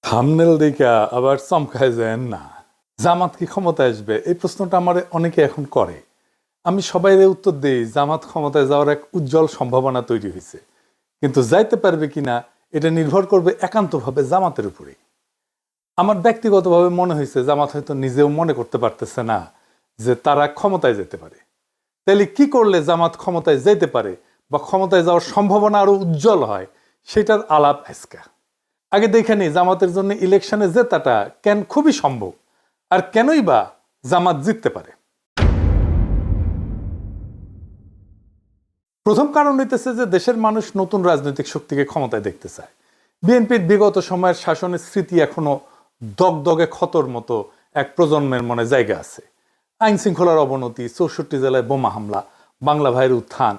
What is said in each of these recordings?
Thumbnail দেখা আবার চমকায় যায় না, জামাত কি ক্ষমতায় আসবে? এই প্রশ্নটা আমার অনেকে এখন করে। আমি সবাইরে উত্তর দিই, জামাত ক্ষমতায় যাওয়ার এক উজ্জ্বল সম্ভাবনা তৈরি হয়েছে, কিন্তু যাইতে পারবে কিনা এটা নির্ভর করবে একান্তভাবে জামাতের উপরে। আমার ব্যক্তিগতভাবে মনে হয়েছে জামাত হয়তো নিজেও মনে করতে পারতেছে না যে তারা ক্ষমতায় যেতে পারে। তাইলে কি করলে জামাত ক্ষমতায় যেতে পারে বা ক্ষমতায় যাওয়ার সম্ভাবনা আরো উজ্জ্বল হয়, সেটার আলাপ আজকে। আগে দেখে নি জামাতের জন্য ইলেকশনে জেতাটা কেন খুবই সম্ভব, আর কেনই বা জামাত জিততে পারে। প্রথম কারণ হইতেছে যে দেশের মানুষ নতুন রাজনৈতিক শক্তিকে ক্ষমতায় দেখতে চায়। বিএনপির বিগত সময়ের শাসনের স্মৃতি এখনো দগদগে ক্ষতর মতো এক প্রজন্মের মনে জায়গা আছে। আইন শৃঙ্খলার অবনতি, ৬৪ জেলায় বোমা হামলা, বাংলা ভাইয়ের উত্থান,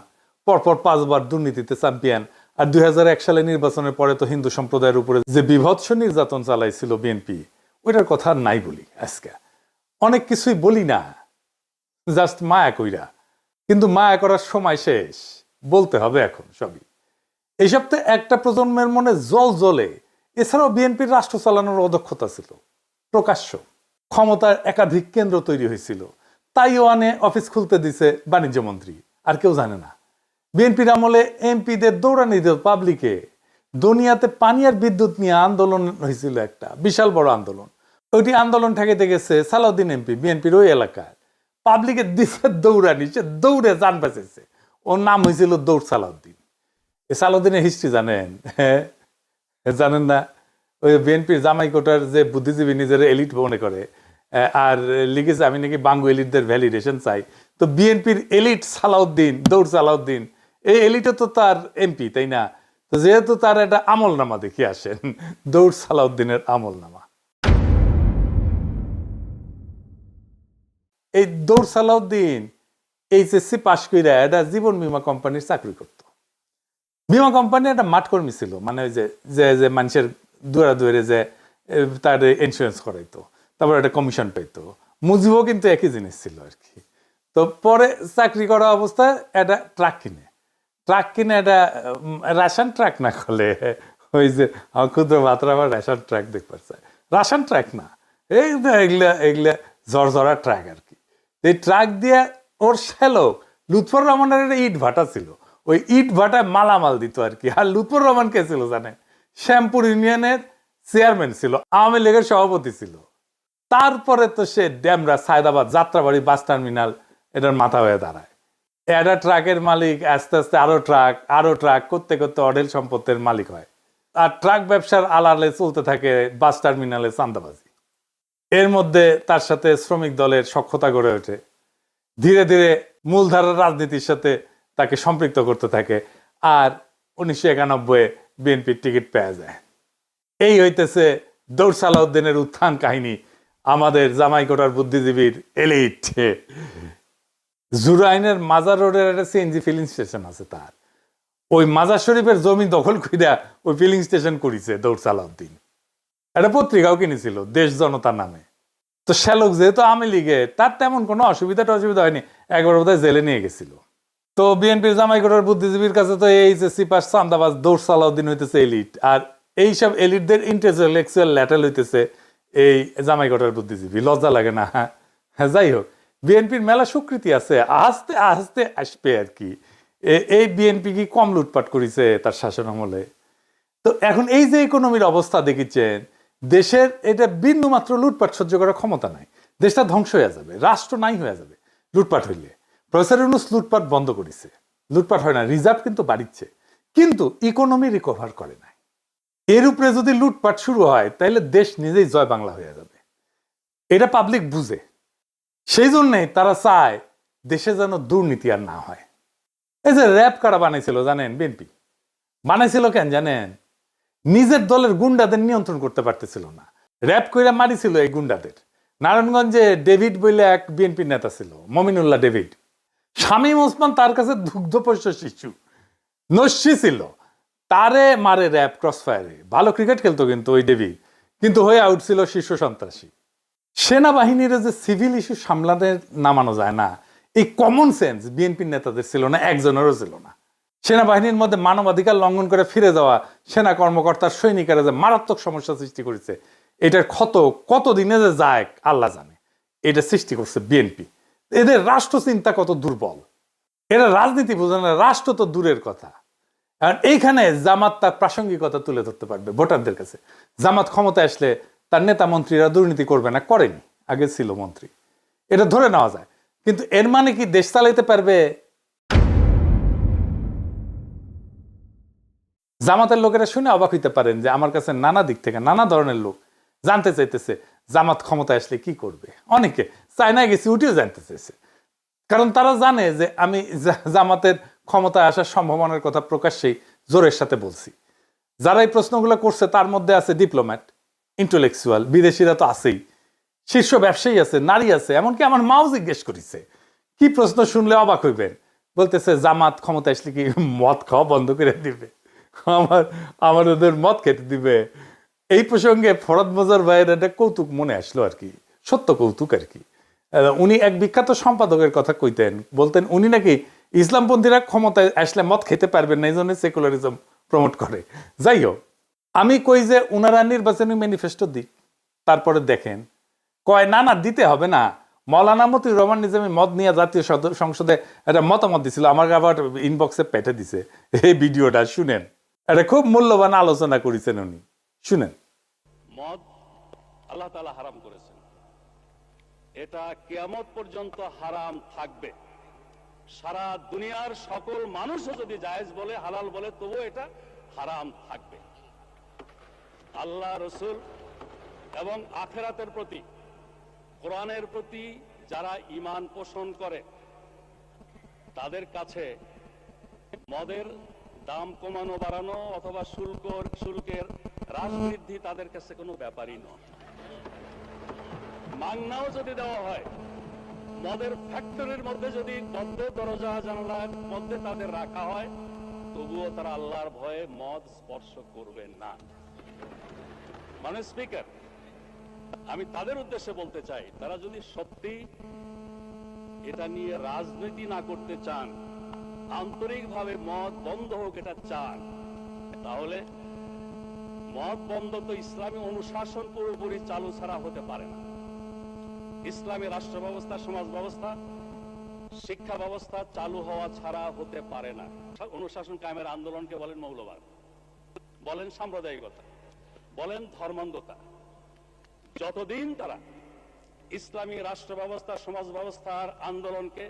পরপর 5 বার দুর্নীতিতে চ্যাম্পিয়ন, আর 2001 সালে নির্বাচনের পরে তো হিন্দু সম্প্রদায়ের উপরে যে বিভৎস নির্যাতন চালাইছিল বিএনপি, ওইটার কথা নাই বলি। আজকে অনেক কিছুই বলি না, জাস্ট মায়া কইরা, কিন্তু মায়া করার সময় শেষ, বলতে হবে এখন সবই। এই সপ্তাহে একটা প্রজন্মের মনে জল জ্বলে। এছাড়াও বিএনপির রাষ্ট্র চালানোর অদক্ষতা ছিল প্রকাশ্য। ক্ষমতার একাধিক কেন্দ্র তৈরি হয়েছিল, তাইওয়ানে অফিস খুলতে দিছে বাণিজ্য মন্ত্রী, আর কেউ জানে না। বিএনপির আমলে এমপিদের দৌড়ানি দিল পাবলিকে। দুনিয়াতে পানি আর বিদ্যুৎ নিয়ে আন্দোলন হয়েছিল, একটা বিশাল বড় আন্দোলন। ওইটি আন্দোলন ঠেকাইতে গেছে সালাউদ্দিন এমপি, বিএনপির ওই এলাকায়। পাবলিকে দিছে দৌড়ানি, সে দৌড়ে যান বাঁচেছে। ওর নাম হয়েছিল দৌড় সালাউদ্দিন। এই সালাউদ্দিনের হিস্ট্রি জানেন? হ্যাঁ, জানেন না? ওই বিএনপির জামাই কোটার যে বুদ্ধিজীবী নিজের এলিট মনে করে, আর লিখেছে আমি নাকি বাঙ্গু এলিটদের ভ্যালিডেশন চাই। তো বিএনপির এলিট সালাউদ্দিন, দৌড় সালাউদ্দিন, এই এলিটে তো তার এমপি, তাই না? তো যেহেতু তার একটা আমলনামা দেখে আসেন, দৌড় সালাউদ্দিনের আমলনামা। এই দৌড় সালাউদ্দিন এইচএসসি পাশ কইরা একটা জীবন বীমা কোম্পানির চাকরি করত। বীমা কোম্পানি একটা মাঠকর্মী ছিল, মানে ওই যে মানুষের দূরে যে তার ইন্স্যুরেন্স করাইতো, তারপর একটা কমিশন পাইতো। মুজিবও কিন্তু একই জিনিস ছিল আর কি। তো পরে চাকরি করা অবস্থায় একটা ট্রাক কিনে একটা রাশন ট্রাক না করলে, ওই যে ক্ষুদ্র ভাতরা আবার রেশন ট্রাক দেখতে চায়, রাশন ট্রাক না, এগুলা ঝরঝরা ট্রাক আর কি। এই ট্রাক দিয়ে ওর শ্যালক লুৎফর রহমানের একটা ইট ভাটা ছিল, ওই ইট ভাটায় মালামাল দিত আর কি। আর লুৎফর রহমান কে ছিল জানেন? শ্যামপুর ইউনিয়নের চেয়ারম্যান ছিল, আওয়ামী লীগের সভাপতি ছিল। তারপরে তো সে ড্যামরা, সায়দাবাদ, যাত্রাবাড়ি বাস টার্মিনাল এটার মাথা হয়ে দাঁড়ায়। একটা ট্রাকের মালিক আস্তে আস্তে আরো ট্রাক করতে করতে অঢেল সম্পত্তির মালিক হয়। আর ট্রাক ব্যবসার আলালে চলতে থাকে বাস টার্মিনালে চাঁদাবাজি। এর মধ্যে তার সাথে শ্রমিক দলের সখ্যতা গড়ে ওঠে। ধীরে ধীরে মূলধারার রাজনীতির সাথে তাকে সম্পৃক্ত করতে থাকে, আর 1991 বিএনপির টিকিট পেয়ে যায়। এই হইতেছে দৌড় সালাউদ্দিনের উত্থান কাহিনী, আমাদের জামাইকোটার বুদ্ধিজীবীর এলিট। জুরাইনের মাজার রোডের একটা সিএনজি ফিলিং স্টেশন আছে তার, ওই মাজার শরীফের জমি দখল কইরা ওই ফিলিং স্টেশন করেছে দৌড় সালাউদ্দিন। একটা পত্রিকাও কিনেছিল দেশ জনতার নামে। তো শ্যালক যেহেতু আওয়ামী লীগে, তার তেমন কোনো অসুবিধা হয়নি, একবার বোধহয় জেলে নিয়ে গেছিল। তো বিএনপির জামাইকোটার বুদ্ধিজীবীর কাছে তো এইচএসসি পাস চান্দাবাজ দৌড় সালাউদ্দিন হইতেছে এলিট, আর এইসব এলিটদের ইন্টেলেকচুয়াল ল্যাটেল হইতেছে এই জামাইকোটার বুদ্ধিজীবী। লজ্জা লাগে না? হ্যাঁ, যাই হোক, বিএনপির মেলা স্বীকৃতি আছে, আস্তে আস্তে আসবে আর কি। এই বিএনপি কি কম লুটপাট করেছে তার শাসন আমলে? তো এখন এই যে ইকোনমির অবস্থা দেখিচ্ছেন, দেশের এটা বিন্দু মাত্র লুটপাট সহ্য করার ক্ষমতা নাই। দেশটা ধ্বংস হয়ে যাবে, রাষ্ট্র নাই হয়ে যাবে লুটপাট হইলে। প্রফেসর ইউনূস লুটপাট বন্ধ করেছে, লুটপাট হয় না, রিজার্ভ কিন্তু বাড়িচ্ছে, কিন্তু ইকোনমি রিকভার করে নাই। এর উপরে যদি লুটপাট শুরু হয় তাহলে দেশ নিজেই জয় বাংলা হয়ে যাবে, এটা পাবলিক বুঝে। সেই জন্যই তারা চায় দেশে যেন দুর্নীতি আর না হয়। এই যে র্যাব কারা বানাইছিল জানেন? বিএনপি বানাইছিল কেন জানেন? নিজের দলের গুন্ডাদের নিয়ন্ত্রণ করতে পারতেছিল না, র্যাব কইরা মারিছিল এই গুন্ডাদের। নারায়ণগঞ্জে ডেভিড বইলে এক বিএনপির নেতা ছিল, মমিনুল্লাহ ডেভিড। শামীম ওসমান তার কাছে দুগ্ধপোষ্য শিশু, নস্যি ছিল, তারে মারে র্যাব ক্রসফায়ারে। ভালো ক্রিকেট খেলতো কিন্তু ওই ডেভি, কিন্তু হয়ে আউট ছিল শীর্ষ সন্ত্রাসী। সেনাবাহিনীর যে সিভিল ইস্যু সামলাতে নামানো যায় না, এই কমন সেন্স বিএনপির নেতাদের ছিল না, একজনেরও ছিল না। সেনাবাহিনীর মধ্যে মানবাধিকার লঙ্ঘন করে ফিরে যাওয়া সেনা কর্মকর্তার সৈনিকেরা যে মারাত্মক সমস্যা সৃষ্টি করেছে, এটার ক্ষত কতদিনে যে যায় আল্লাহ জানে। এটা সৃষ্টি করছে বিএনপি। এদের রাষ্ট্র চিন্তা কত দুর্বল, এরা রাজনীতি বোঝে না, রাষ্ট্র তো দূরের কথা। কারণ এইখানে জামাত তার প্রাসঙ্গিকতা তুলে ধরতে পারবে ভোটারদের কাছে। জামাত ক্ষমতায় আসলে তার নেতা মন্ত্রীরা দুর্নীতি করবে না, করেনি, আগে ছিল মন্ত্রী, এটা ধরে নেওয়া যায়। কিন্তু এর মানে কি দেশ চালাইতে পারবে? জামাতের লোকেরা শুনে অবাক হইতে পারেন যে আমার কাছে নানা দিক থেকে নানা ধরনের লোক জানতে চাইতেছে জামাত ক্ষমতায় আসলে কি করবে। অনেকে চায়নায় গেছি উঠেও জানতে চাইছে, কারণ তারা জানে যে আমি জামাতের ক্ষমতায় আসার সম্ভাবনার কথা প্রকাশ্যেই জোরের সাথে বলছি। যারা এই প্রশ্নগুলো করছে তার মধ্যে আছে ডিপ্লোম্যাট, ইন্টেলেকচুয়াল, বিদেশিরা তো আছেই, শীর্ষ ব্যবসায়ী আছে, নারী আছে, এমনকি আমার মাও জিজ্ঞেস করেছে। কি প্রশ্ন শুনলে অবাক হইবেন, বলতেছে জামাত ক্ষমতা আসলে কি মদ খাওয়া বন্ধ করে দিবে, আমার ওদের মদ খেতে দিবে। এই প্রসঙ্গে ফরদ মজার ভাইয়ের একটা কৌতুক মনে আসলো আর কি, সত্য কৌতুক আর কি। উনি এক বিখ্যাত সম্পাদকের কথা কইতেন, বলতেন উনি নাকি ইসলামপন্থীরা ক্ষমতায় আসলে মদ খেতে পারবেন না, এই জন্য সেকুলারিজম প্রমোট করে। যাই হোক, আমি কই যে উনারা নির্বাচনী ম্যানিফেস্টো দিক, তারপরে দেখেন। কয় না না দিতে হবে না, মৌলানা মতিউর রহমান নিজামী মদ নিয়ে জাতীয় সংসদে একটা মতামত দিছিল, আমাকে আবার ইনবক্সে পেঠে দিছে এই ভিডিওটা, শুনেন। এটা খুব মূল্যবান আলোচনা করেছেন উনি, শুনেন। মদ আল্লাহ তাআলা হারাম করেছেন, এটা কিয়ামত পর্যন্ত হারাম থাকবে। সারা দুনিয়ার সকল মানুষও যদি জায়েজ বলে, হালাল বলে, তবুও এটা হারাম থাকবে। আল্লাহ, রসুল এবং আখিরাতের প্রতি, কোরআনের প্রতি যারা ঈমান পোষণ করে তাদের কাছে মদের দাম কমানো বাড়ানো অথবা শুল্কের হ্রাস বৃদ্ধি তাদের কাছে কোনো ব্যাপারই নয়। মাংনাও যদি দেওয়া হয়, মদের ফ্যাক্টরির মধ্যে যদি বদ্ধ দরজা জানালার মধ্যে তাদের রাখা হয়, তবুও তারা আল্লাহর ভয়ে মদ স্পর্শ করবেন না। মানে স্পিকার, আমি তাদের উদ্দেশ্যে বলতে চাই, তারা যদি সত্যি এটা নিয়ে রাজনীতি না করতে চান, আন্তরিকভাবে মদ বন্ধ হোক এটা চান, তাহলে মদ বন্ধ তো ইসলামী অনুশাসন পুরোপুরি চালু ছাড়া হতে পারে না। ইসলামী রাষ্ট্র ব্যবস্থা, সমাজ ব্যবস্থা, শিক্ষা ব্যবস্থা চালু হওয়া ছাড়া হতে পারে না। অনুশাসন কায়েমের আন্দোলনকে বলেন মৌলবাদ, বলেন সাম্প্রদায়িকতা, বলেন ধর্মান্ধতা। যতদিন তারা ইসলামী রাষ্ট্র ব্যবস্থা, সমাজ ব্যবস্থার আন্দোলনকে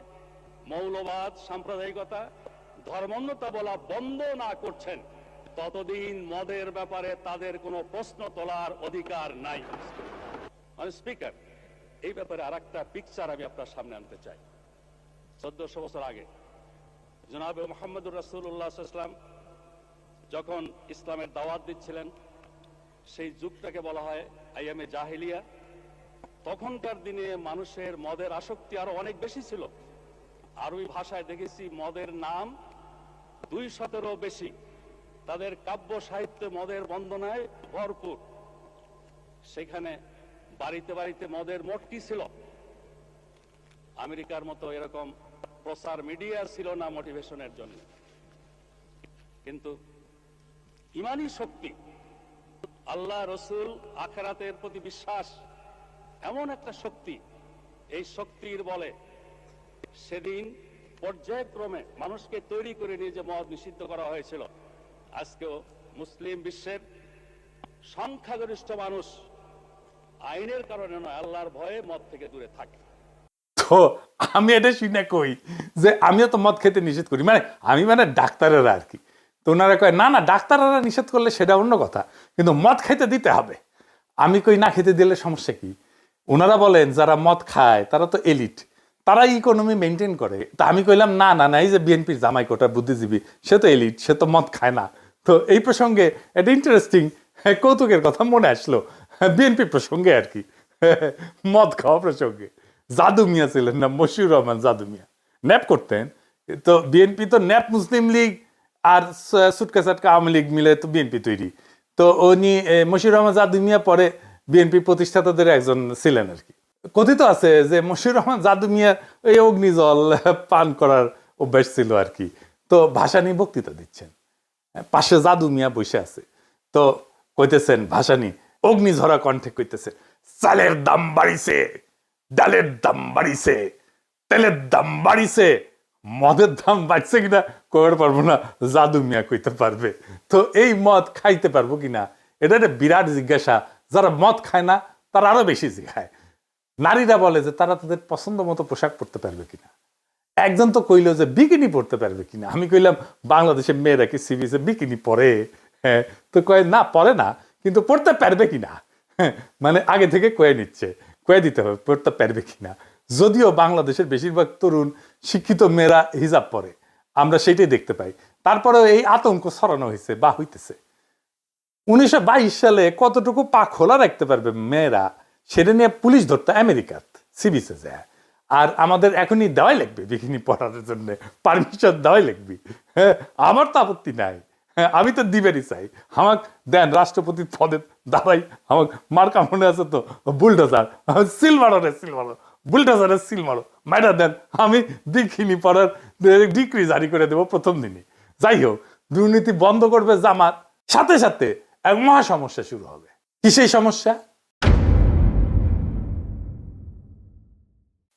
মৌলবাদ, সাম্প্রদায়িকতা, ধর্মান্ধতা বলা বন্ধ না করছেন, ততদিন মদের ব্যাপারে তাদের কোনো প্রশ্ন তোলার অধিকার নাই। মানে স্পিকার, এই ব্যাপারে আর একটা পিকচার আমি আপনার সামনে আনতে চাই। 1400 বছর আগে জনাবে মুহাম্মদুর রাসূলুল্লাহ সাল্লাল্লাহু আলাইহি ওয়াসাল্লাম যখন ইসলামের দাওয়াত দিচ্ছিলেন, সেই যুগটাকে বলা হয় আইয়ামে জাহেলিয়া। তখনকার দিনে মানুষের মদের আসক্তি আরো অনেক বেশি ছিল। আরবি ভাষায় দেখেছি মদের নাম 200-এরও বেশি। তাদের কাব্য সাহিত্যে মদের বন্দনায় ভরপুর। সেখানে বাড়িতে বাড়িতে মদের মটকি ছিল। আমেরিকার মতো এরকম প্রচার মিডিয়া ছিল না মোটিভেশনের জন্য, কিন্তু ইমানি শক্তি, আল্লাহ, রসুল, আখিরাতের প্রতি বিশ্বাস এমন একটা শক্তি, এই শক্তির বলে সেদিন পর্যায়ক্রমে মানুষকে তৈরি করে নিয়ে যে মদ নিষিদ্ধ করা হয়েছিল, আজকেও মুসলিম বিশ্বের সংখ্যাগরিষ্ঠ মানুষ আইনের কারণে নয়, আল্লাহর ভয়ে মদ থেকে দূরে থাকে। তো আমি এটা শুনে কই যে আমিও তো মদ খেতে নিষেধ করি, মানে ডাক্তারেরা আর কি। তো ওনারা কয় না না, ডাক্তাররা নিষেধ করলে সেটা অন্য কথা, কিন্তু মদ খেতে দিতে হবে। আমি কই না, খেতে দিলে সমস্যা কি? ওনারা বলেন যারা মদ খায় তারা তো এলিট, তারা ইকোনমি মেনটেন করে। তা আমি কইলাম না না না, এই যে বিএনপির জামাই কোটা বুদ্ধিজীবী, সে তো এলিট, সে তো মদ খায় না। তো এই প্রসঙ্গে একটা ইন্টারেস্টিং কৌতুকের কথা মনে আসলো, বিএনপি প্রসঙ্গে আর কি, মদ খাওয়া প্রসঙ্গে। জাদু মিয়া ছিলেন না, মশিউর রহমান জাদু মিয়া, ন্যাপ করতেন। তো বিএনপি তো ন্যাপ মুসলিম লীগ আর সুটকা সাটকা আওয়ামী লীগ মিলে তো বিএনপি তৈরি। তো উনি মশিউর রহমান জাদু মিয়া পরে বিএনপি প্রতিষ্ঠাতাদের একজন ছিলেন আর কি। কথিত আছে যে মশিউর রহমান জাদু মিয়া এই অগ্নিজল পান করার অভ্যাস ছিল আর কি। তো ভাষা নিয়ে বক্তৃতা দিচ্ছেন, পাশে জাদু মিয়া বসে আছে। তো কইতেছেন ভাসানী অগ্নিঝরা কণ্ঠে কইতেছে, চালের দাম বাড়িছে, ডালের দাম বাড়িছে, তেলের দাম বাড়িছে, মদের দাম বাড়ছে কিনা কইতে পারবো না, জাদু মিয়া কইতে পারবে। তো এই মদ খাইতে পারবো কিনা এটা একটা বিরাট জিজ্ঞাসা। যারা মদ খায় না তারা আরো বেশি জিজ্ঞায়। নারীরা বলে যে তারা তাদের পছন্দ মতো পোশাক পরতে পারবে কিনা। একজন তো কইলো যে বিকিনি পরতে পারবে কিনা। আমি কইলাম বাংলাদেশের মেয়েরা কি সিবিসে বিকিনি পরে? হ্যাঁ, তো কয়ে না পরে না, কিন্তু পড়তে পারবে কিনা। মানে আগে থেকে কয়ে নিচ্ছে, কয়ে দিতে হবে পড়তে পারবে কিনা। যদিও বাংলাদেশের বেশিরভাগ তরুণ শিক্ষিত মেয়েরা হিজাব পরে, আমরা সেটাই দেখতে পাই। তারপরেও এই আতঙ্ক ছড়ানো হয়েছে বা হইতেছে। 1922 সালে কতটুকু পা খোলা রাখতে পারবে মেয়েরা সেটা নিয়ে পুলিশ ধরতে আমেরিকাত সিবিসে যায়। আর আমাদের এখনই দেওয়াই লাগবে বিকিনি পরার জন্য, পারমিশন দেওয়াই লাগবে। হ্যাঁ, আমার তো আপত্তি নাই, হ্যাঁ আমি তো দিবেরই চাই। আমাকে দেন রাষ্ট্রপতি পদে দাঁড়াই, আমাকে মার্কা মনে আছে তো, বুলডোজার সিল মারো রে সিল মারো, বুলডোজারের সিল মারো, মাইরা দেন, আমি বিকিনি পরার ডিক্রি জারি করে দেবো প্রথম দিনই। যাই হোক, দুর্নীতি বন্ধ করবে জামাত, সাথে সাথে এক মহা সমস্যা শুরু হবে। কি সেই সমস্যা?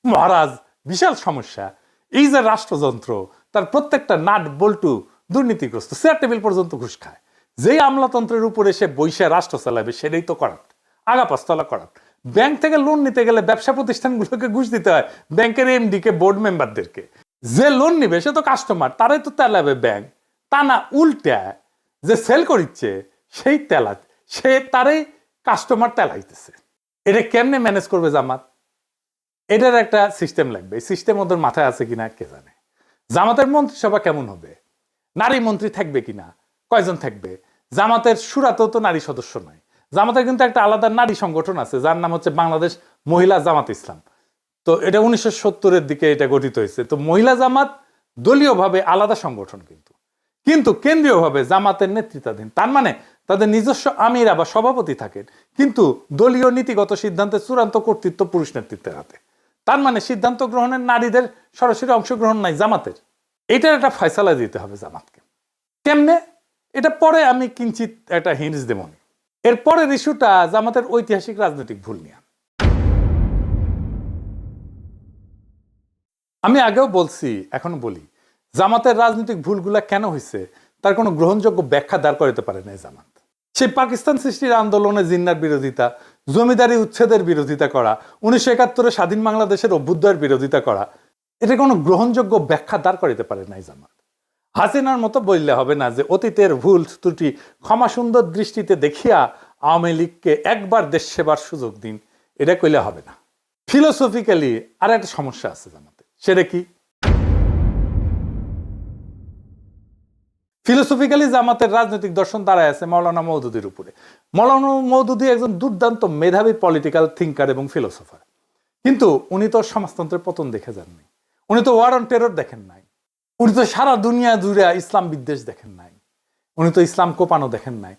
মহারাজ, বিশাল সমস্যা। এই যে রাষ্ট্রযন্ত্র, তার প্রত্যেকটা নাট বল্টু দুর্নীতিগ্রস্ত, চেয়ার টেবিল পর্যন্ত ঘুষ খায়। যেই আমলাতন্ত্রের উপরে সে বৈশা রাষ্ট্র চালাবে সেটাই তো করাপ্ট, আগা পাঁচতলা করাপ্ট। ব্যাংক থেকে লোন নিতে গেলে ব্যবসা প্রতিষ্ঠানগুলোকে ঘুষ দিতে হয়, ব্যাংকের এমডি কে, বোর্ড মেম্বারদেরকে। যে লোন নিবে সে তো কাস্টমার, তারাই তো তেলাবে ব্যাংক। তা না, উল্টা যে সেল করিচ্ছে সেই তেলা, সে তারাই কাস্টমার তেলাইতেছে। এটা কেমনে ম্যানেজ করবে জামাত? এটার একটা সিস্টেম লাগবে। এই সিস্টেম ওদের মাথায় আছে কিনা কে জানে। জামাতের মন্ত্রিসভা কেমন হবে? নারী মন্ত্রী থাকবে কিনা, কয়জন থাকবে? জামাতের সুরাতেও তো নারী সদস্য নয়। জামাতের কিন্তু একটা আলাদা নারী সংগঠন আছে যার নাম হচ্ছে বাংলাদেশ মহিলা জামাত ইসলাম। তো এটা 1970-এর দিকে এটা গঠিত হয়েছে। তো মহিলা জামাত দলীয়ভাবে আলাদা সংগঠন, কিন্তু কেন্দ্রীয়ভাবে জামাতের নেতৃত্বাধীন। তার মানে তাদের নিজস্ব আমিরা বা সভাপতি থাকেন, কিন্তু দলীয় নীতিগত সিদ্ধান্তের চূড়ান্ত কর্তৃত্ব পুরুষ নেতৃত্বের হাতে। তার মানে সিদ্ধান্ত গ্রহণের নারীদের সরাসরি অংশগ্রহণ নাই জামাতের। এটার একটা ফয়সালা দিতে হবে জামাতকে। কেমনে? এটা পরে আমি কিঞ্চিত একটা হিন্টস দেব। এর পরের ইস্যুটা জামাতের ঐতিহাসিক রাজনৈতিক ভুল নিয়ে। আমি আগেও বলছি, এখনো বলি, জামাতের রাজনৈতিক ভুলগুলা কেন হয়েছে তার কোনো গ্রহণযোগ্য ব্যাখ্যা দাঁড় করাতে পারে না জামাত। সেই পাকিস্তান সৃষ্টির আন্দোলনে জিন্নার বিরোধিতা, জমিদারি উচ্ছেদের বিরোধিতা করা, 1971-এ স্বাধীন বাংলাদেশের অভ্যুদয়ের বিরোধিতা করা, এটা কোনো গ্রহণযোগ্য ব্যাখ্যা দাঁড় করাতে পারে নাই জামাত। হাসিনার মতো বললে হবে না যে অতীতের ভুল ত্রুটি ক্ষমা সুন্দর দৃষ্টিতে দেখিয়া আওয়ামী লীগকে একবার দেশ সেবার সুযোগ দিন, এটা কইলে হবে না। ফিলোসফিক্যালি আর একটা সমস্যা আছে জামাতে। সেটা কি? ফিলোসফিক্যালি জামাতের রাজনৈতিক দর্শন দাঁড়ায় আছে মাওলানা মওদুদির উপরে। মাওলানা মওদুদি একজন দুর্দান্ত মেধাবী পলিটিক্যাল থিঙ্কার এবং ফিলোসফার, কিন্তু উনি তো সমাজতন্ত্রের পতন দেখে যাননি, উনি তো ওয়ার অন টেরর দেখেন নাই, উনি তো সারা দুনিয়া জুড়ে ইসলাম বিদ্বেষ দেখেন নাই, উনি তো ইসলাম কোপানো দেখেন নাই,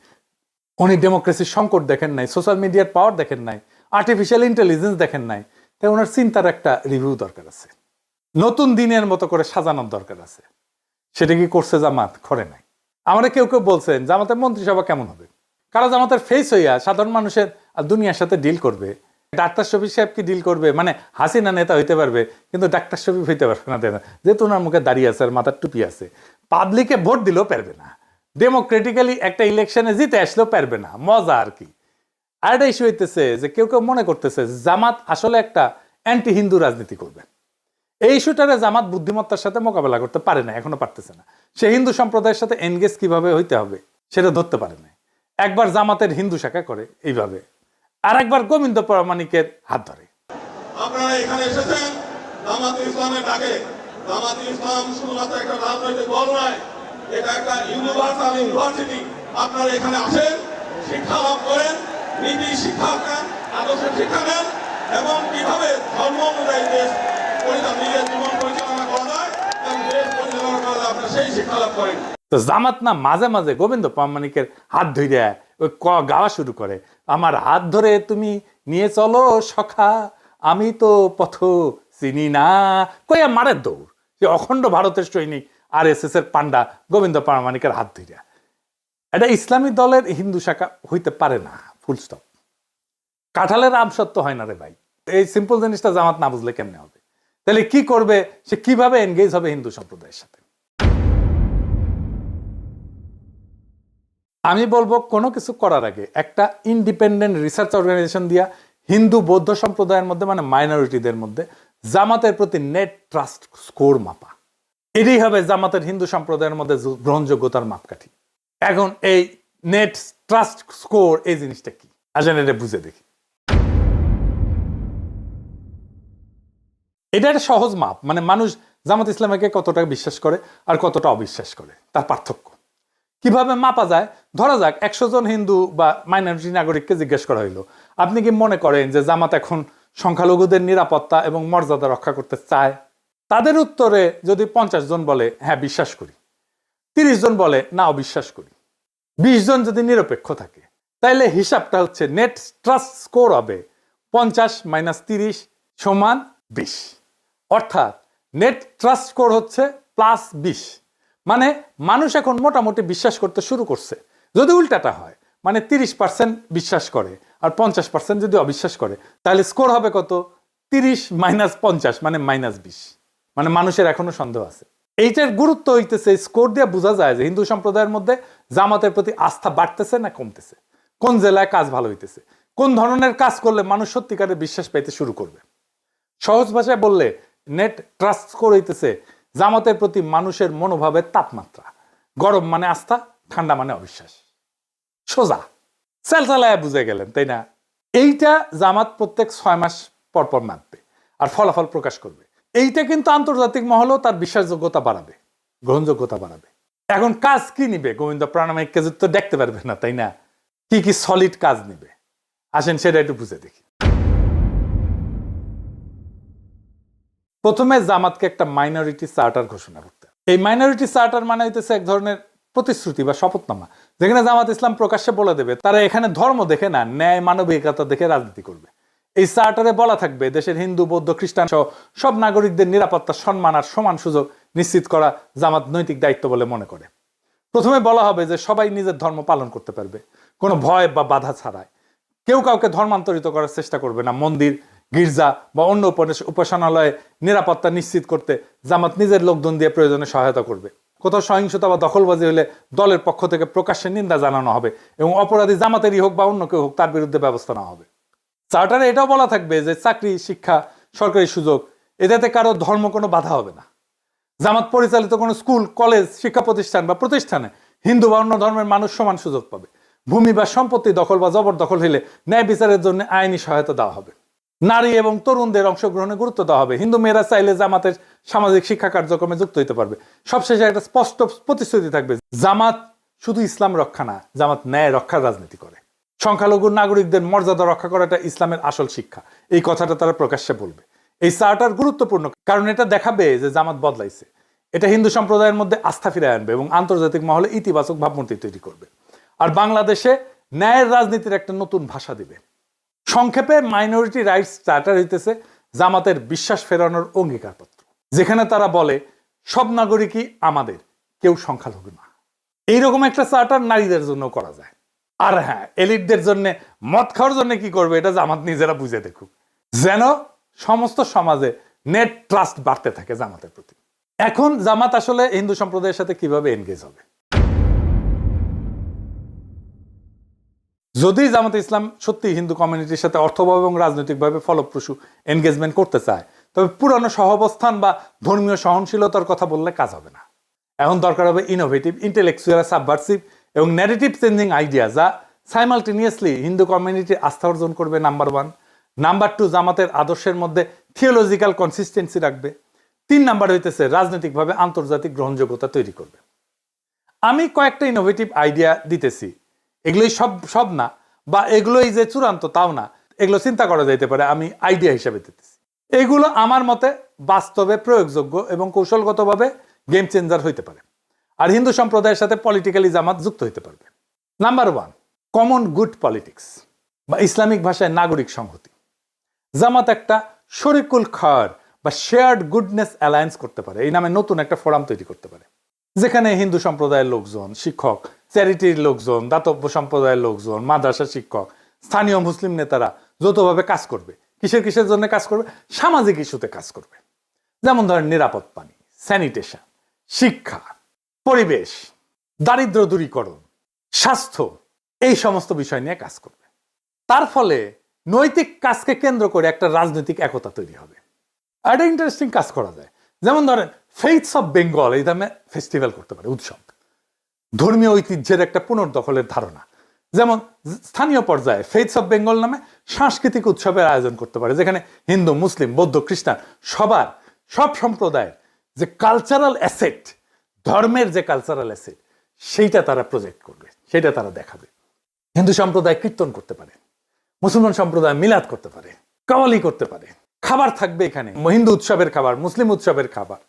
উনি ডেমোক্রেসির সংকট দেখেন নাই, সোশ্যাল মিডিয়ার পাওয়ার দেখেন নাই, আর্টিফিশিয়াল ইন্টেলিজেন্স দেখেন নাই। তাই ওনার চিন্তার একটা রিভিউ দরকার আছে, নতুন দিনের মতো করে সাজানোর দরকার আছে। সেটা কি করছে জামাত? করে নাই। আমরা কেউ কেউ বলছেন জামাতের মন্ত্রিসভা কেমন হবে, কারা জামাতের ফেস হইয়া সাধারণ মানুষের দুনিয়ার সাথে ডিল করবে। ডাক্তার শফিক সাহেব কি ডিল করবে? মানে হাসিনা নেতা হইতে পারবে কিন্তু ডাক্তার শফিক হইতে পারবে না, যেহেতু ওনার মুখে দাঁড়িয়ে আছে আর মাথার টুপি আছে। পাবলিকে ভোট দিলেও পারবে না, ডেমোক্রেটিক্যালি একটা ইলেকশনে জিতে আসলেও পারবে না। মজা আর কি। আর একটা ইস্যু হইতেছে যে কেউ কেউ মনে করতেছে জামাত আসলে একটা অ্যান্টি হিন্দু রাজনীতি করবে। এই ইস্যুটারে জামাত বুদ্ধিমত্তার সাথে মোকাবেলা করতে পারে না, এখনো পারতেছে না। সে হিন্দু সম্প্রদায়ের সাথে এনগেজ কিভাবে হইতে হবে সেটা ধরতে পারে না। একবার জামাতের হিন্দু শাখা করে এইভাবে, আর একবার গোবিন্দ প্রামাণিকের হাত ধরে। আপনারা এখানে এসেছেন জামাতুল ইসলামের ডাকে। জামাতুল ইসলাম শুধুমাত্র একটা রাজনৈতিক দল নয়, এটা একটা ইউনিভার্সাল ইউনিভার্সিটি। আপনারা এখানে আসেন, শিক্ষা লাভ করেন, নীতি শিক্ষা নেন, আদর্শ শিক্ষা নেন, এবং কিভাবে ধর্ম অনুযায়ী দেশ নিজের জীবন পরিচালনা করা যায় আপনারা সেই শিক্ষা লাভ করেন। তো জামাত না মাঝে মাঝে গোবিন্দ প্রামাণিকের হাত ধরে ওই গাওয়া শুরু করে, আমার হাত ধরে তুমি নিয়ে চলো সখা, আমি তো পথ চিনি না, কইয়া মারের দৌড়। যে অখণ্ড ভারতের সৈনিক RSS এর পান্ডা গোবিন্দ প্রামাণিকের হাত ধরে। এটা ইসলামী দলের হিন্দু শাখা হইতে পারে না, ফুল স্টপ। কাঁঠালের আম সত্য হয় না রে ভাই। এই সিম্পল জিনিসটা জামাত না বুঝলে কেমনে হবে? তাহলে কি করবে সে, কিভাবে এনগেজ হবে হিন্দু সম্প্রদায়ের সাথে? আমি বলবো কোনো কিছু করার আগে একটা ইন্ডিপেন্ডেন্ট রিসার্চ অর্গানাইজেশন দিয়া হিন্দু বৌদ্ধ সম্প্রদায়ের মধ্যে, মানে মাইনরিটিদের মধ্যে জামাতের প্রতি নেট ট্রাস্ট স্কোর মাপা। এটাই হবে জামাতের হিন্দু সম্প্রদায়ের মধ্যে গ্রহণযোগ্যতার মাপকাঠি। এখন এই নেট ট্রাস্ট স্কোর এই জিনিসটা কি আসেন এটা বুঝে দেখি। এটা একটা সহজ মাপ, মানে মানুষ জামাত ইসলামকে কতটা বিশ্বাস করে আর কতটা অবিশ্বাস করে তার পার্থক্য কিভাবে মাপা যায়। ধরা যাক 100 জন হিন্দু বা মাইনরিটি নাগরিককে জিজ্ঞেস করা হইলো, আপনি কি মনে করেন যে জামাত এখন সংখ্যালঘুদের নিরাপত্তা এবং মর্যাদা রক্ষা করতে চায়? তাদের উত্তরে যদি 50 জন বলে হ্যাঁ বিশ্বাস করি, 30 জন বলে না অবিশ্বাস করি, 20 জন যদি নিরপেক্ষ থাকে, তাইলে হিসাবটা হচ্ছে নেট ট্রাস্ট স্কোর হবে 50 - 30 = 20। অর্থাৎ নেট ট্রাস্ট স্কোর হচ্ছে +20। মানে মানুষ এখন মোটামুটি বিশ্বাস করতে শুরু করছে। যদি উল্টাটা হয়, মানে 30% বিশ্বাস করে আর 50% যদি অবিশ্বাস করে, তাহলে স্কোর হবে কত? 30 - 50 মানে -20। মানে মানুষের এখনো সন্দেহ আছে। এইটার গুরুত্ব হইতেছে স্কোর দিয়ে বোঝা যায় যে হিন্দু সম্প্রদায়ের মধ্যে জামাতের প্রতি আস্থা বাড়তেছে না কমতেছে, কোন জেলায় কাজ ভালো হইতেছে, কোন ধরনের কাজ করলে মানুষ সত্যিকারের বিশ্বাস পাইতে শুরু করবে। সহজ ভাষায় বললে নেট ট্রাস্ট স্কোর হইতেছে জামাতের প্রতি মানুষের মনোভাবের তাপমাত্রা। গরম মানে আস্থা, ঠান্ডা মানে অবিশ্বাস। সোজা চালায় বুঝে গেলেন, তাই না? এইটা জামাত প্রত্যেক 6 মাস পর পর মাপবে আর ফলাফল প্রকাশ করবে। এইটা কিন্তু আন্তর্জাতিক মহলেও তার বিশ্বাসযোগ্যতা বাড়াবে, গ্রহণযোগ্যতা বাড়াবে। এখন কাজ কি নিবে গোবিন্দ প্রামাণিককে তো দেখতে পারবে না, তাই না? কি কি সলিড কাজ নিবে আসেন সেটা একটু বুঝে দেখি। প্রথমে জামাতকে একটা মাইনরিটি চার্টার ঘোষণা করতে। এই মাইনরিটি চার্টার মানে হইতেছে এক ধরনের প্রতিশ্রুতি বা শপথনামা, যেখানে জামাত ইসলাম প্রকাশ্যে বলে দেবে তারা এখানে ধর্ম দেখে না, ন্যায় মানবিকতা দেখে রাজনীতি করবে। এই চার্টারে বলা থাকবে দেশের হিন্দু বৌদ্ধ খ্রিস্টান সহ সব নাগরিকদের নিরাপত্তা, সম্মান আর সমান সুযোগ নিশ্চিত করা জামাত নৈতিক দায়িত্ব বলে মনে করে। প্রথমে বলা হবে যে সবাই নিজের ধর্ম পালন করতে পারবে কোনো ভয় বা বাধা ছাড়াই। কেউ কাউকে ধর্মান্তরিত করার চেষ্টা করবে না। মন্দির, গির্জা বা অন্য উপাসনালয়ে নিরাপত্তা নিশ্চিত করতে জামাত নিজের লোকজন দিয়ে প্রয়োজনে সহায়তা করবে। কোথাও সহিংসতা বা দখলবাজি হলে দলের পক্ষ থেকে প্রকাশ্যে নিন্দা জানানো হবে এবং অপরাধী জামাতেরই হোক বা অন্য কেউ হোক তার বিরুদ্ধে ব্যবস্থা নেওয়া হবে। চার্টারে এটাও বলা থাকবে যে চাকরি, শিক্ষা, সরকারি সুযোগ এটাতে কারো ধর্ম কোনো বাধা হবে না। জামাত পরিচালিত কোনো স্কুল, কলেজ, শিক্ষা প্রতিষ্ঠান বা প্রতিষ্ঠানে হিন্দু বা অন্য ধর্মের মানুষ সমান সুযোগ পাবে। ভূমি বা সম্পত্তি দখল বা জবরদখল হলে ন্যায় বিচারের জন্য আইনি সহায়তা দেওয়া হবে। নারী এবং তরুণদের অংশগ্রহণে গুরুত্ব দেওয়া হবে। হিন্দু মেয়েরা চাইলে জামাতের সামাজিক শিক্ষা কার্যক্রমে যুক্ত হতে পারবে। সবশেষে একটা স্পষ্ট প্রতিশ্রুতি থাকবে, জামাত শুধু ইসলাম রক্ষা না, জামাত ন্যায় রক্ষার রাজনীতি করে। সংখ্যালঘু নাগরিকদের মর্যাদা রক্ষা করাটা ইসলামের আসল শিক্ষা, এই কথাটা তারা প্রকাশ্যে বলবে। এই চার্টার গুরুত্বপূর্ণ কারণ এটা দেখাবে যে জামাত বদলাইছে। এটা হিন্দু সম্প্রদায়ের মধ্যে আস্থা ফিরিয়ে আনবে এবং আন্তর্জাতিক মহলে ইতিবাচক ভাবমূর্তি তৈরি করবে। আর বাংলাদেশে ন্যায়ের রাজনীতির একটা নতুন ভাষা দিবে। সংক্ষেপে মাইনরিটি রাইটস চার্টার হইতেছে জামাতের বিশ্বাস ফেরানোর অঙ্গীকারপত্র, যেখানে তারা বলে সব নাগরিকই আমাদের, কেউ সংখ্যালঘু না। এইরকম একটা চার্টার নারীদের জন্য করা যায়। আর হ্যাঁ, এলিটদের জন্য মদ খাওয়ার জন্য কি করবে এটা জামাত নিজেরা বুঝে দেখুক, যেন সমস্ত সমাজে নেট ট্রাস্ট বাড়তে থাকে জামাতের প্রতি। এখন জামাত আসলে হিন্দু সম্প্রদায়ের সাথে কিভাবে এনগেজ হবে? যদি জামাত ইসলাম সত্যি হিন্দু কমিউনিটির সাথে অর্থভাবে এবং রাজনৈতিকভাবে ফলপ্রসূ এনগেজমেন্ট করতে চায়, তবে পুরানো সহাবস্থান বা ধর্মীয় সহনশীলতার কথা বললে কাজ হবে না। এখন দরকার হবে ইনোভেটিভ, ইন্টেলেকচুয়াল, সাবভার্সিভ এবং ন্যারেটিভ চেঞ্জিং আইডিয়া, যা সাইমালটেনিয়াসলি হিন্দু কমিউনিটির আস্থা অর্জন করবে, নাম্বার 1। নাম্বার 2, জামাতের আদর্শের মধ্যে থিওলজিক্যাল কনসিস্টেন্সি রাখবে। 3 নাম্বার হইতেছে রাজনৈতিকভাবে আন্তর্জাতিক গ্রহণযোগ্যতা তৈরি করবে। আমি কয়েকটা ইনোভেটিভ আইডিয়া দিতেছি, এগুলোই সব না বা এগুলোই যে চূড়ান্ত তাও না, এগুলো চিন্তা করা যাইতে পারে, আমি আইডিয়া হিসাবে দিতেছি। এগুলো আমার মতে বাস্তবে প্রয়োগযোগ্য এবং কৌশলগতভাবে গেম চেঞ্জার হইতে পারে। আর হিন্দু সম্প্রদায়ের সাথে পলিটিক্যালি জামাত যুক্ত হইতে পারবে। নাম্বার 1, কমন গুড পলিটিক্স বা ইসলামিক ভাষায় নাগরিক সংহতি। জামাত একটা শরিকুল খার বা শেয়ার্ড গুডনেস অ্যালায়েন্স করতে পারে, এই নামে নতুন একটা ফোরাম তৈরি করতে পারে, যেখানে হিন্দু সম্প্রদায়ের লোকজন, শিক্ষক, চ্যারিটির লোকজন, দাতব্য সম্প্রদায়ের লোকজন, মাদ্রাসা শিক্ষক, স্থানীয় মুসলিম নেতারা যৌথভাবে কাজ করবে। কিসের জন্য কাজ করবে? সামাজিক ইস্যুতে কাজ করবে। যেমন ধরেন নিরাপদ পানি, স্যানিটেশন, শিক্ষা, পরিবেশ, দারিদ্র দূরীকরণ, স্বাস্থ্য, এই সমস্ত বিষয় নিয়ে কাজ করবে। তার ফলে নৈতিক কাজকে কেন্দ্র করে একটা রাজনৈতিক একতা তৈরি হবে। আর একটা ইন্টারেস্টিং কাজ করা যায়, যেমন ধরেন ফেইথস অফ বেঙ্গল এই নামে ফেস্টিভ্যাল করতে পারে, উৎসব, ধর্মীয় ঐতিহ্যের একটা পুনর্দখলের ধারণা। যেমন স্থানীয় পর্যায়ে ফেইথস অফ বেঙ্গল নামে সাংস্কৃতিক উৎসবের আয়োজন করতে পারে, যেখানে হিন্দু, মুসলিম, বৌদ্ধ, খ্রিস্টান সব সম্প্রদায়ের যে কালচারাল অ্যাসেট, ধর্মের যে কালচারাল অ্যাসেট, সেইটা তারা প্রজেক্ট করবে, সেটা তারা দেখাবে। হিন্দু সম্প্রদায় কীর্তন করতে পারে, মুসলমান সম্প্রদায় মিলাদ করতে পারে, কাওয়ালি করতে পারে, খাবার থাকবে এখানে, হিন্দু উৎসবের খাবার, মুসলিম উৎসবের খাবার,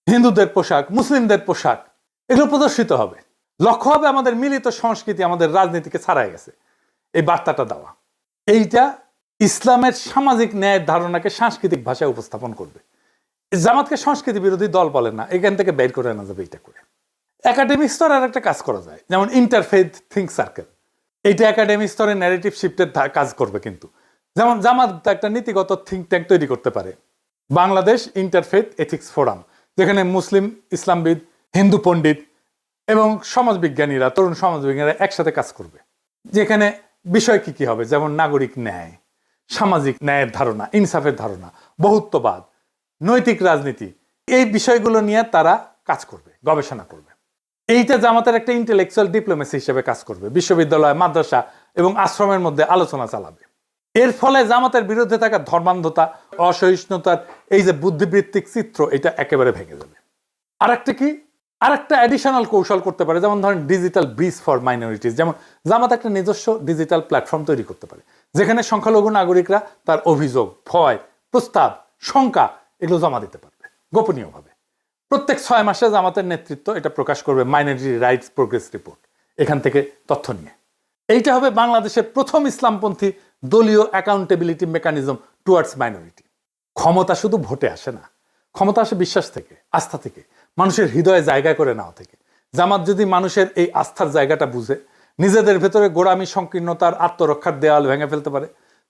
হিন্দুদের পোশাক, মুসলিমদের পোশাক, এগুলো প্রদর্শিত হবে। লক্ষ্য হবে আমাদের মিলিত সংস্কৃতি আমাদের রাজনীতিকে ছাড়াই গেছে, এই বার্তাটা দেওয়া। এইটা ইসলামের সামাজিক ন্যায়ের ধারণাকে সাংস্কৃতিক ভাষায় উপস্থাপন করবে। জামাতকে সংস্কৃতি বিরোধী দল বলে না, এখান থেকে বের করে আনা যাবে এইটা করে। একাডেমিক স্তরে আর একটা কাজ করা যায়, যেমন ইন্টারফেথ থিঙ্ক সার্কেল। এইটা একাডেমিক স্তরে ন্যারেটিভ শিফটের কাজ করবে। কিন্তু যেমন জামাত একটা নীতিগত থিঙ্ক ট্যাঙ্ক তৈরি করতে পারে, বাংলাদেশ ইন্টারফেথ এথিক্স ফোরাম, যেখানে মুসলিম, ইসলামবিদ, হিন্দু পণ্ডিত এবং সমাজবিজ্ঞানীরা, তরুণ সমাজবিজ্ঞানীরা একসাথে কাজ করবে। যেখানে বিষয় কি হবে, যেমন নাগরিক ন্যায়, সামাজিক ন্যায়ের ধারণা, ইনসাফের ধারণা, বহুত্ববাদ, নৈতিক রাজনীতি, এই বিষয়গুলো নিয়ে তারা কাজ করবে, গবেষণা করবে। এইটা জামাতের একটা ইন্টেলেকচুয়াল ডিপ্লোমেসি হিসেবে কাজ করবে। বিশ্ববিদ্যালয়, মাদ্রাসা এবং আশ্রমের মধ্যে আলোচনা চালাবে। এর ফলে জামাতের বিরুদ্ধে থাকা ধর্মান্ধতা, অসহিষ্ণুতার এই যে বুদ্ধিবৃত্তিক চিত্র, এটা একেবারে ভেঙে যাবে। আরেকটা অ্যাডিশনাল কৌশল করতে পারে, যেমন ধরেন ডিজিটাল ব্রিজ ফর মাইনরিটিস। যেমন জামাত একটা নিজস্ব ডিজিটাল প্ল্যাটফর্ম তৈরি করতে পারে, যেখানে সংখ্যালঘু নাগরিকরা তার অভিযোগ, ভয়, প্রস্তাব, শঙ্কা এগুলো জমা দিতে পারবে গোপনীয়ভাবে। প্রত্যেক 6 মাসে জামাতের নেতৃত্ব এটা প্রকাশ করবে মাইনরিটি রাইটস প্রোগ্রেস রিপোর্ট, এখান থেকে তথ্য নিয়ে। এইটা হবে বাংলাদেশের প্রথম ইসলামপন্থী দলীয় অ্যাকাউন্টেবিলিটি মেকানিজম টুয়ার্ডস মাইনরিটি। ক্ষমতা শুধু ভোটে আসে না, ক্ষমতা আসে বিশ্বাস থেকে, আস্থা থেকে, মানুষের হৃদয়ে জায়গা করে নেওয়া থেকে। জামাত যদি মানুষের এই আস্থার জায়গাটা বুঝে নিজেদের ভেতরে গোড়ামি, সংকীর্ণতার, আত্মরক্ষার দেওয়াল ভেঙে ফেলতে পারে,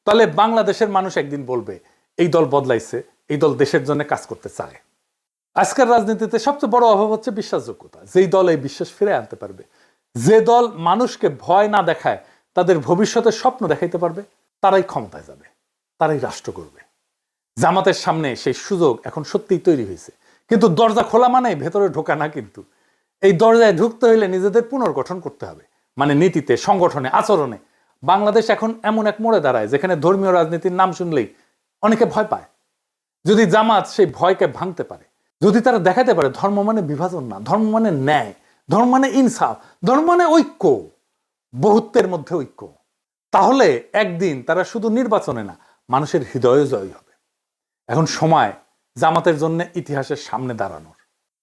তাহলে বাংলাদেশের মানুষ একদিন বলবে এই দল বদলাইছে, এই দল দেশের জন্য কাজ করতে চায়। আজকের রাজনীতিতে সবচেয়ে বড় অভাব হচ্ছে বিশ্বাসযোগ্যতা। যেই দল এই বিশ্বাস ফিরে আনতে পারবে, যে দল মানুষকে ভয় না দেখায় তাদের ভবিষ্যতের স্বপ্ন দেখাইতে পারবে, তারাই ক্ষমতায় যাবে, তারাই রাষ্ট্র করবে। জামাতের সামনে সেই সুযোগ এখন সত্যিই তৈরি হয়েছে। কিন্তু দরজা খোলা মানে ভেতরে ঢোকা না। কিন্তু এই দরজায় ঢুকতে হইলে নিজেদের পুনর্গঠন করতে হবে, মানে নীতিতে, সংগঠনে, আচরণে। বাংলাদেশ এখন এমন এক মোড়ে দাঁড়ায় যেখানে ধর্মীয় রাজনীতির নাম শুনলেই অনেকে ভয় পায়। যদি জামাত সেই ভয়কে ভাঙতে পারে, যদি তারা দেখাতে পারে ধর্ম মানে বিভাজন না, ধর্ম মানে ন্যায়, ধর্ম মানে ইনসাফ, ধর্ম মানে ঐক্য, বহুত্বের মধ্যে ঐক্য, তাহলে একদিন তারা শুধু নির্বাচনে না, মানুষের হৃদয়ে জয়ী হবে। এখন সময় জামাতের জন্য ইতিহাসের সামনে দাঁড়ানোর,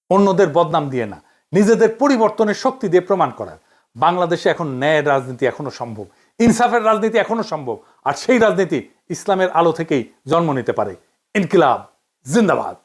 অন্যদের বদনাম দিয়ে না, নিজেদের পরিবর্তনের শক্তি দিয়ে প্রমাণ করার। বাংলাদেশে এখন ন্যায়ের রাজনীতি এখনো সম্ভব, ইনসাফের রাজনীতি এখনো সম্ভব। আর সেই রাজনীতি ইসলামের আলো থেকেই জন্ম নিতে পারে। ইনকিলাব জিন্দাবাদ।